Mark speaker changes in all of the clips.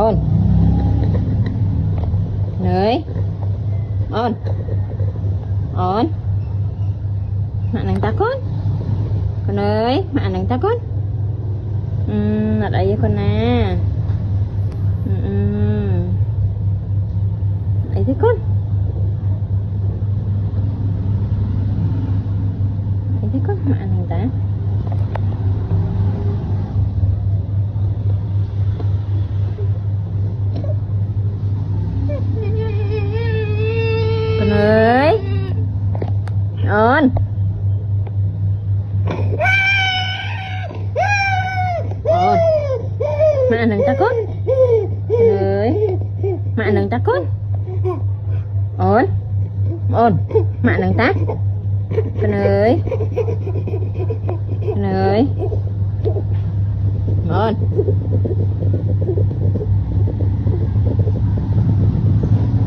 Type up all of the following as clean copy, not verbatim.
Speaker 1: ôn đấy ôn ôn mẹ nàng ta con ơi mẹ nàng ta con ở đây với con nè đấy thế con đấy thế con mẹ nàng ta con ơi ôn ôn mẹ nàng ta con ơi mẹ nàng ta con ôn ôn mẹ nàng ta con ơi ôn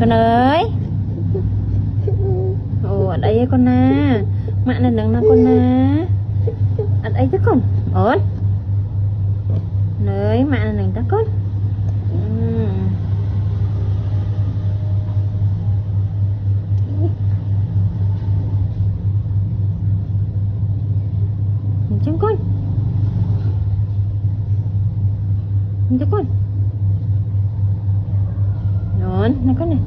Speaker 1: con ơi ở đây với con nè mẹ này đừng là con nè ở đây chứ con ổn nơi mẹ này đừng ta con chân con cho con ổn này con này